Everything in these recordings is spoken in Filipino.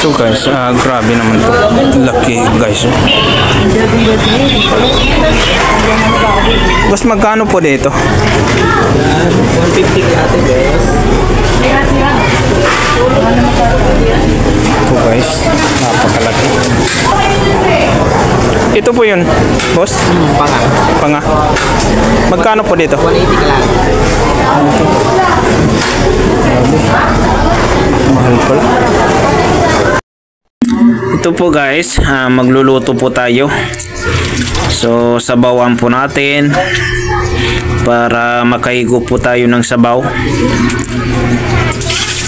Ito guys, grabe naman to. Laki guys. Boss, magkano po dito? 150 ate guys. Ito guys, napakalaki. Ito po yun, boss? Panga. Panga. Magkano po dito? 180 ka lang. Mahal pala. Ito po guys, magluluto po tayo. So sabawan po natin para makaigo po tayo ng sabaw.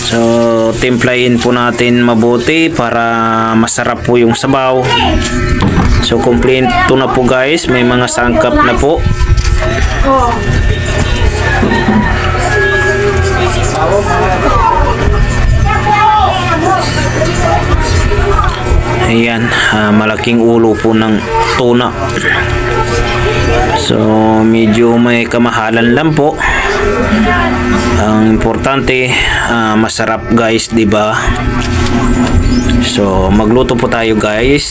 So timplahin po natin mabuti para masarap po yung sabaw. So kompleto na po guys, may mga sangkap na po. Ayan, malaking ulo po ng tuna. So medyo may kamahalan lang po. Ang importante masarap guys, 'di ba? So magluto po tayo guys.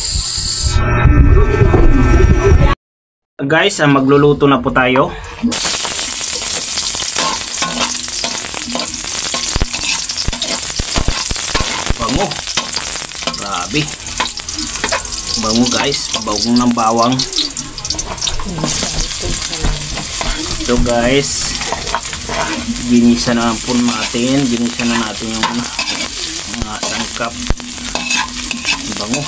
Guys, magluluto na po tayo. Bango. Grabe. Bango guys, bawang ng bawang. So guys, ginisa na po natin, ginisa na natin yung mga sangkap. Bango.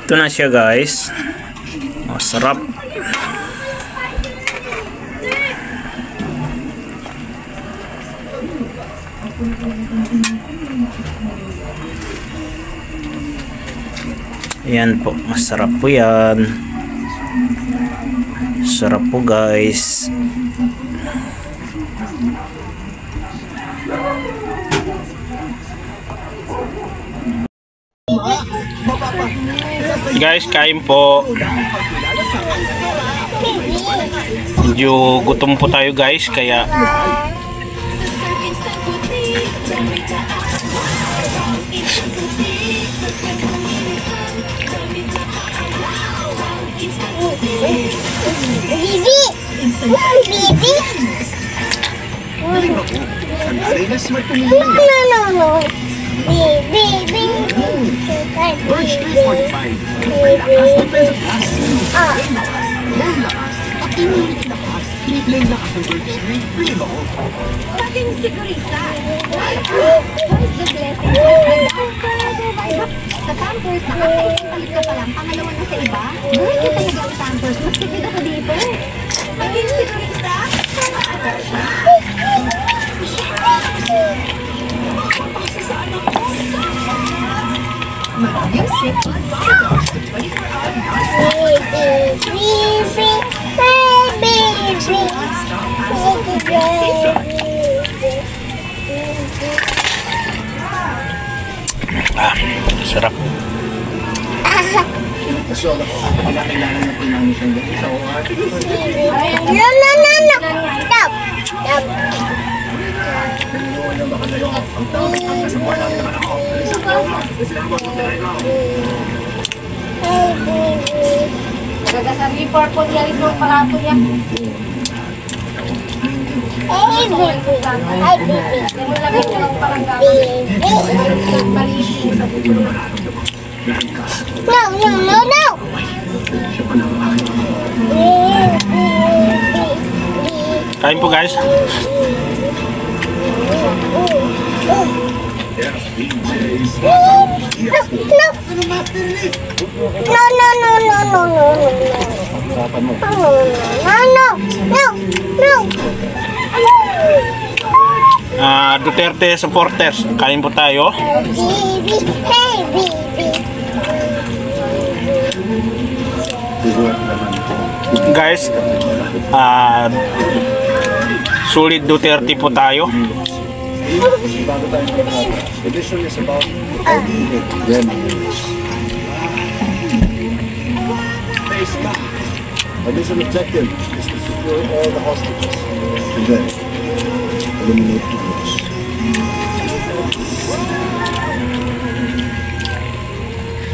Ito na siya guys. Masarap. Ayan po, masarap po yan. Sarap po guys. Guys, kain po. Medyo gutom po tayo guys, kaya Bibi! Bibi! No. Bibi! Birch 345. Lakas ng peso plus. Lakas. At inulit lakas. Kiniplay lakas ng Birch 3. Pili mo ko. Maging sigurita. Sa Pampers, nakakaisang palit ka pa lang, pangalawa na sa iba. Buhay ka talaga ang Pampers, mas tipid ako dito. Maging sigurita. Maging safe. sarap. Gagasari purple yan ito parato yan. No, no, no, no. Kain po guys. No, no, no, no, no, no, no, no. Duterte supporters, kain po tayo. Baby, baby. Guys, sulit Duterte po tayo. Our mission objective is to secure all the hostages and then eliminate the others.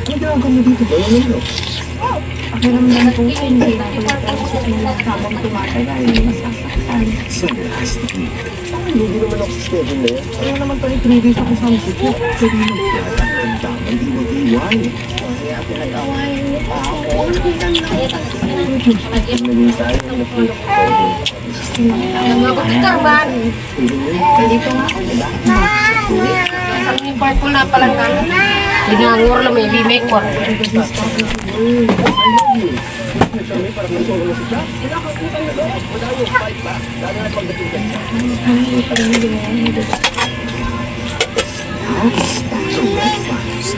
Ano ginagawa mo dito? Wala nyo. Pakiramdam ko hindi na ako yung habang tumatagal. Masasaktan. So there has to be. Hindi naman ako sa schedule na yan. Ano naman tayo 3 days ako sa musik niya? Pwede mo Ang damang iwag-iwan. Kaya pinag-awayan niyo pa ako. Naging tayo ng na-flip. Nangabot ka ba? Dito nga ako, diba? Sa yung purple na palang ka. Ginangor lang may remake ko.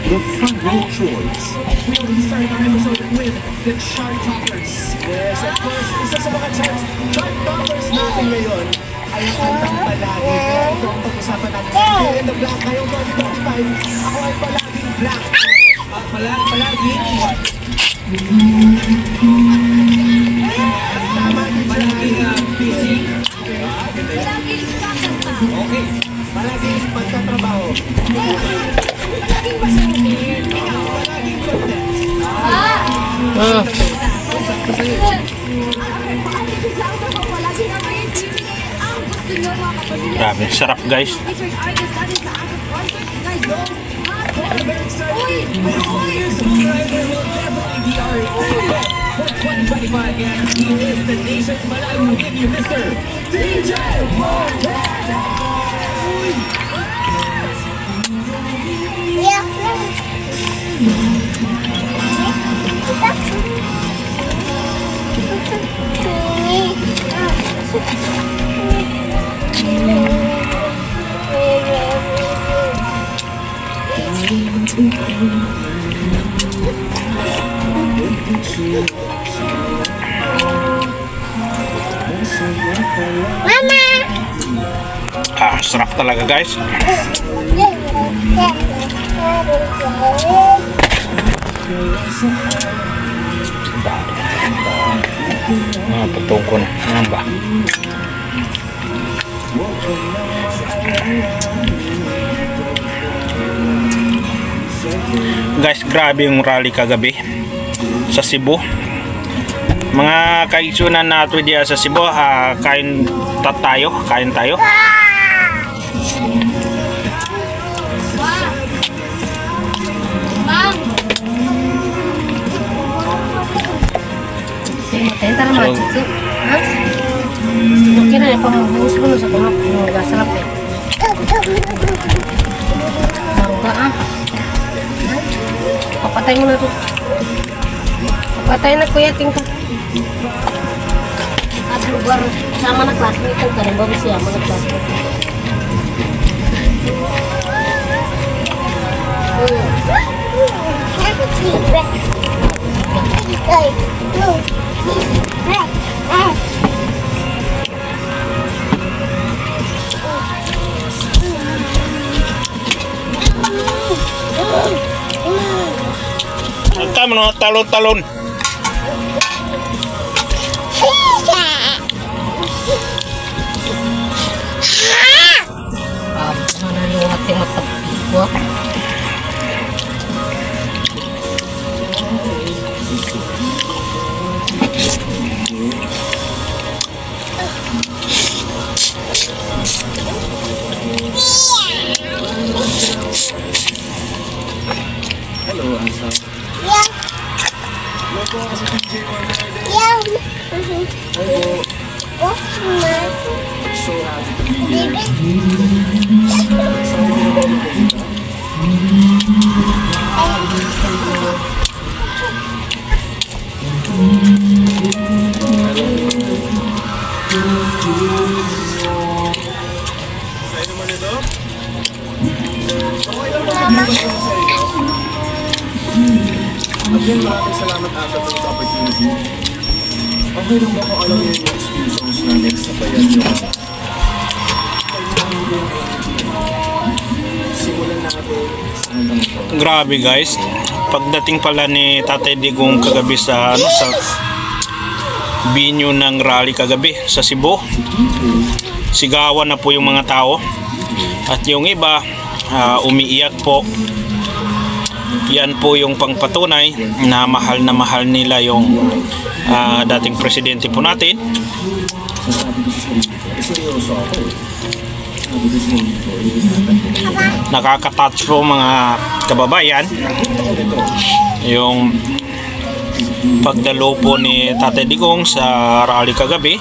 The final choice. We start our episode with the Chart Toppers. Yes, of course, isa sa mga chart toppers natin ngayon ay ang kantang palagi. Pero ito ang pag-usapan natin. Here in the Black ngayong 2025, ako ay palaging black. Palaging what? Tama, palaging busy. Okay, palaging pagtatrabaho. Palaging masungit. Palaging content. Grabe, sarap guys. Mama! Sarap talaga guys. Patong ko na. Ano ba? Guys, grabe yung rally kagabi sa Cebu. Mga kaigsunan nato diya sa Cebu, kain tayo. Entar naman, Chico. Ha? Kaya na, pang-buhos ko sa kumap. Yung nagasalap eh. Marunga ah. Papatay mo na ito. Papatay na kuya, tingko. At lugar, sama na classmate ko. Karang babi siya, mga classmate. Tama no, talon-talon. Mana yung ating matapik ko. Yang. Yang. Oh, So happy to be here. Sa'yo naman ito? Okay lang ba sa inyo? Again, maraming salamat ata for this opportunity. Okay lang ba kung alam niyo yung next few songs na next na bayan nyo? Simulan natin sa hanggang ito. Grabe guys, pagdating pala ni Tatay Digong kagabi sa sa venue ng rally kagabi sa Cebu, sigawan na po yung mga tao at yung iba umiiyak po. Yan po yung pangpatunay na mahal nila yung dating presidente po natin. Nakaka-touch po mga kababayan yung pagdalo po ni Tatay Digong sa rally kagabi.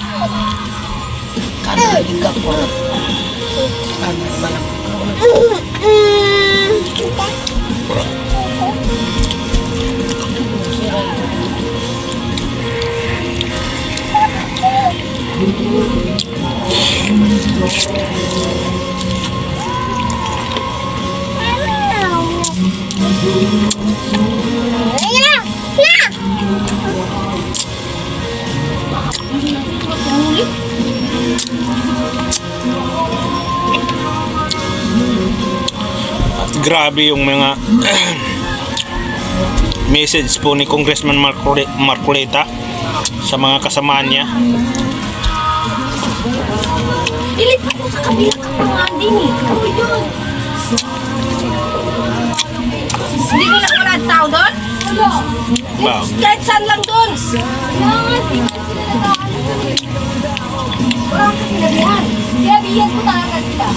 Grabe yung mga message po ni Congressman Marcoleta sa mga kasamaan niya. Ilipat mo sa kabila ka pa din eh. Hindi ka wala tao doon? Wow. Kahit saan lang doon. Kaya biyan ko talaga sila.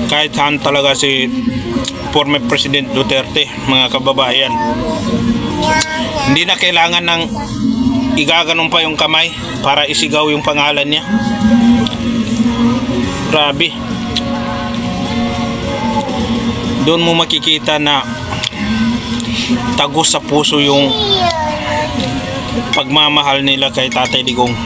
Kahit saan talaga si former President Duterte, mga kababayan, hindi na kailangan ng igaganon pa yung kamay para isigaw yung pangalan niya. Grabe. Doon mo makikita na tagos sa puso yung pagmamahal nila kay Tatay Digong.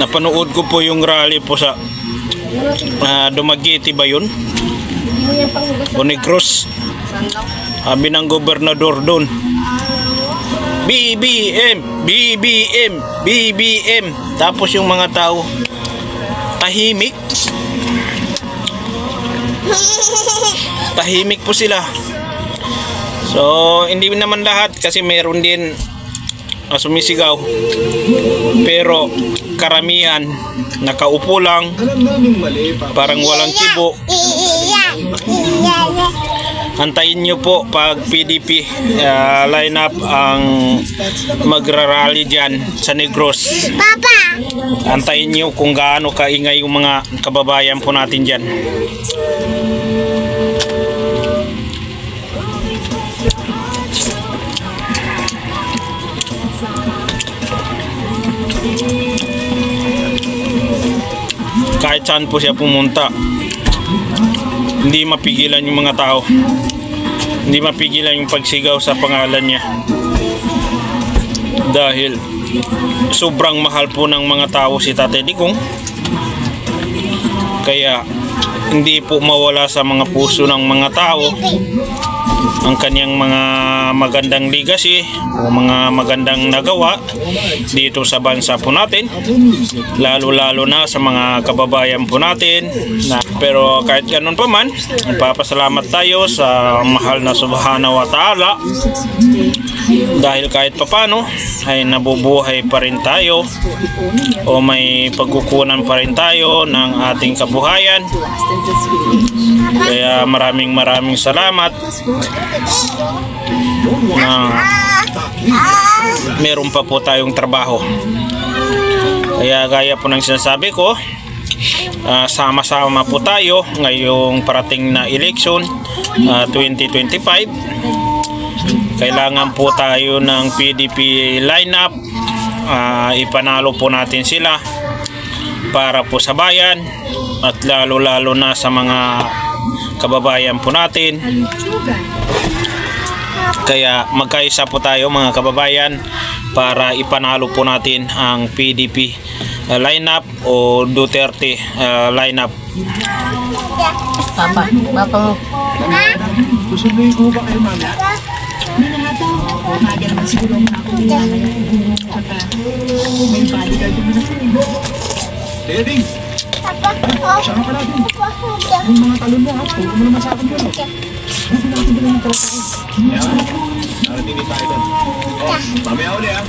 Napanood ko po yung rally po sa Dumaguete ba yun? Bonegros. Sabi ng gobernador doon, BBM, BBM, BBM. Tapos yung mga tao tahimik. Tahimik po sila. So hindi naman lahat, kasi meron din sumisigaw. Pero karamihan nakaupo lang, Alam naming mali, Papa. parang walang kibo. Antayin nyo po pag PDP lineup ang magrarally dyan sa Negros. Papa. Antayin nyo kung gaano kaingay yung mga kababayan po natin dyan. Kahit saan po siya pumunta, hindi mapigilan yung mga tao. Hindi mapigilan yung pagsigaw sa pangalan niya. Dahil sobrang mahal po ng mga tao si Tatay Digong. Kaya hindi po mawala sa mga puso ng mga tao ang kanyang mga magandang legacy o mga magandang nagawa dito sa bansa po natin, lalo na sa mga kababayan po natin pero kahit ganun pa man, nagpapasalamat tayo sa mahal na Subhanahu wa Ta'ala dahil kahit papano ay nabubuhay pa rin tayo o may pagkukunan pa rin tayo ng ating kabuhayan. Kaya maraming salamat na meron pa po tayong trabaho. Kaya gaya po ng sinasabi ko, sama-sama po tayo ngayong parating na election 2025. Kailangan po tayo ng PDP lineup, ipanalo po natin sila para po sa bayan at lalo na sa mga kababayan po natin. Kaya magkaisa po tayo mga kababayan para ipanalo po natin ang PDP lineup o Duterte lineup. Papa mo. Susunduin ko ba kayo mamaya? Maaga naman siguro ang ako din mamaya. Saka may bodyguard din na sila. Teddy, Siya nga pala din. Yung mga talon mo ha, puro mo naman sa akin yun. Ano natin din ang talaga ko? yan. Narating din tayo doon. Oh, mamaya uli ha.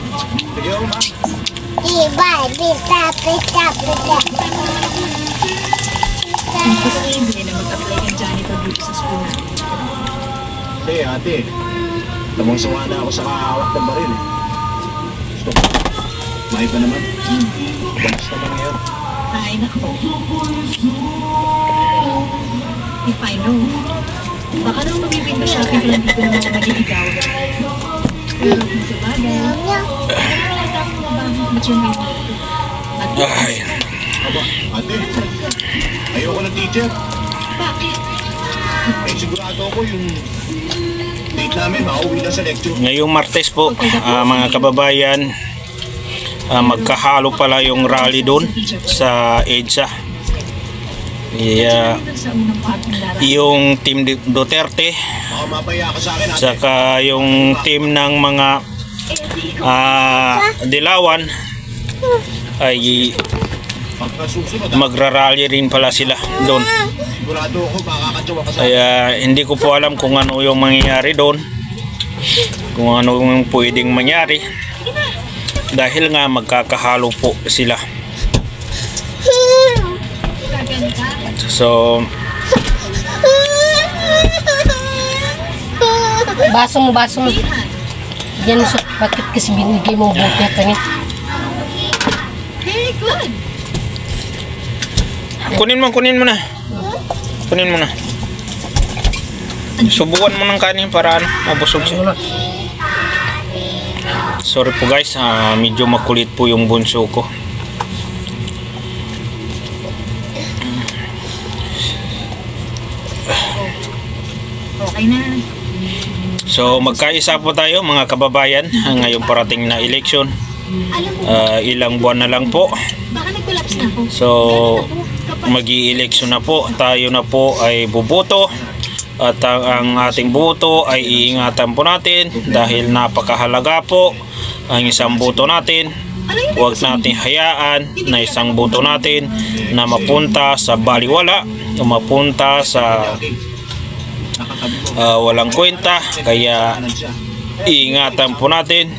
Sige ako, ma. Hindi na mag-apply kang janitor dito sa school. Hey, ate. Tamang sawa na ako sa kahawak ng baril eh. Stop. May pa naman. Balas naman ngayon. Ay, nako. If I know, baka nang mag-window shopping ka lang dito ng mga magigikaw. Pero kung sa bagay, ano lang tapos na ba? Ba't yung may Ay, Aba, ate. Ayoko ng teacher. bakit? Eh, sigurado ako yung date namin, makauwi na sa lecture. ngayong Martes po mga kababayan, magkahalo pala yung rally doon sa EDSA. Sa unang part ng larawan. Yung team Duterte Baka mapaya ka sa akin, ate. saka yung team ng mga Dilawan ay Pagka susunod, magrarally rin pala sila doon. sigurado ako makakatsawa ka sa akin. Kaya hindi ko po alam kung ano yung mangyayari doon, kung ano yung pwedeng mangyari dahil nga magkakahalo po sila. So Baso mo. Yan sa bakit kasi binigay mong buhok niya kanya. Very good. kunin mo na. Subukan mo ng kanin para mabusog siya. Sorry po guys, medyo makulit po yung bunso ko. Okay na. So magkaisa po tayo mga kababayan ngayong parating na election. Ilang buwan na lang po. Baka nag-collapse na ako. So mag-i-election na po. Tayo na po ay buboto. At ang ating boto ay iingatan po natin dahil napakahalaga po ang isang boto natin. Huwag natin hayaan na isang boto natin na mapunta sa baliwala o mapunta sa walang kwenta. Kaya iingatan po natin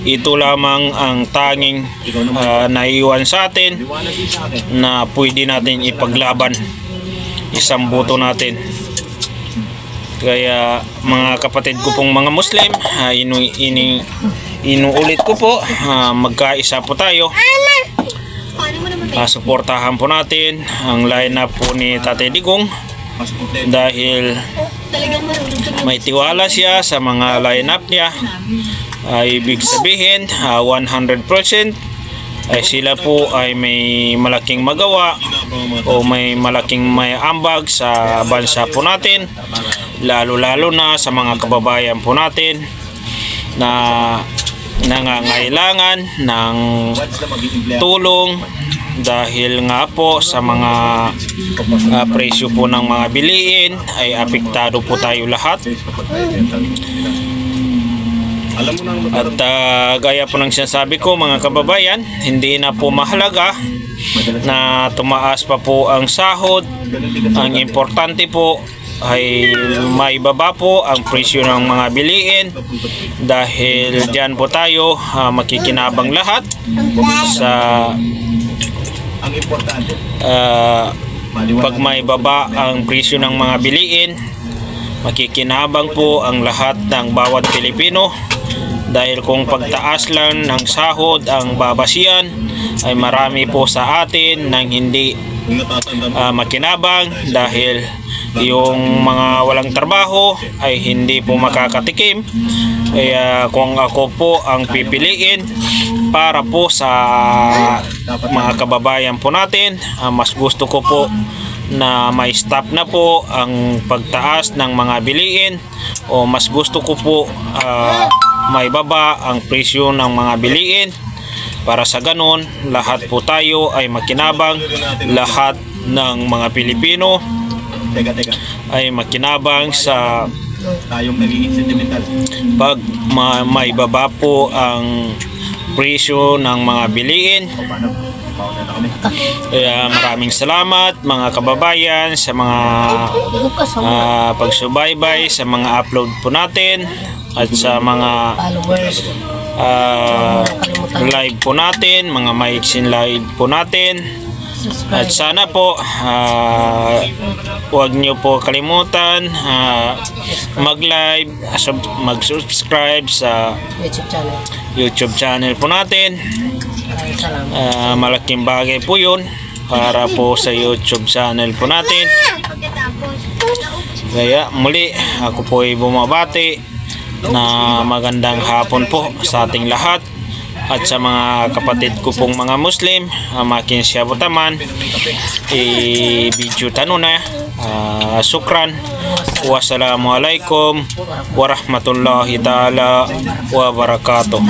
ito lamang ang tanging naiwan sa atin Liwanag din sa akin. na pwede natin ipaglaban. Isang boto natin. Kaya mga kapatid ko pong mga Muslim, inuulit ko po, magkaisa po tayo. Paano mo naman Suportahan po natin ang lineup po ni Tatay Digong Mas kompleto. dahil talagang marunong ka may tiwala siya sa mga lineup niya. Ibig sabihin 100% ay sila po ay may malaking magawa o may malaking may ambag sa bansa po natin, lalo na sa mga kababayan po natin na nangangailangan ng Once na maging empleyado. tulong dahil nga po sa mga presyo po ng mga bilihin ay apektado po tayo lahat. Alam mo na ang At gaya po ng sinasabi ko mga kababayan, hindi na po mahalaga na tumaas pa po ang sahod. Ang importante po ay maibaba po ang presyo ng mga bilihin dahil diyan po tayo makikinabang lahat sa ang importante. pag may baba ang presyo ng mga bilihin, makikinabang po ang lahat ng bawat Pilipino dahil kung pagtaas lang ng sahod ang babasihan ay marami po sa atin nang hindi Kung natatanda mo, makinabang dahil yung mga walang trabaho ay hindi po makakatikim. Kaya kung ako po ang pipiliin para po sa mga kababayan po natin, mas gusto ko po na may stop na po ang pagtaas ng mga bilihin o mas gusto ko po may baba ang presyo ng mga bilihin para sa ganon lahat po tayo ay makinabang, lahat ng mga Pilipino teka, ay makinabang sa tayong nagiging sentimental. pag may baba po ang presyo ng mga bilihin. Paano? Pauna na kami. Kaya maraming salamat mga kababayan sa mga pagsubaybay sa mga upload po natin at sa mga Followers. live po natin, mga maiksin live po natin. At sana po huwag nyo po kalimutan mag-live, mag-subscribe sa YouTube channel. YouTube channel po natin. Maraming salamat. Malaking bagay po yun para po sa YouTube channel po natin. Kaya muli ako po ay bumabati na magandang hapon po sa ating lahat at sa mga kapatid ko pong mga Muslim, makin siya po taman video tanuna. Sukran. Wassalamualaikum warahmatullahi ta'ala wabarakatuh.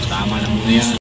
Tama na muna yan.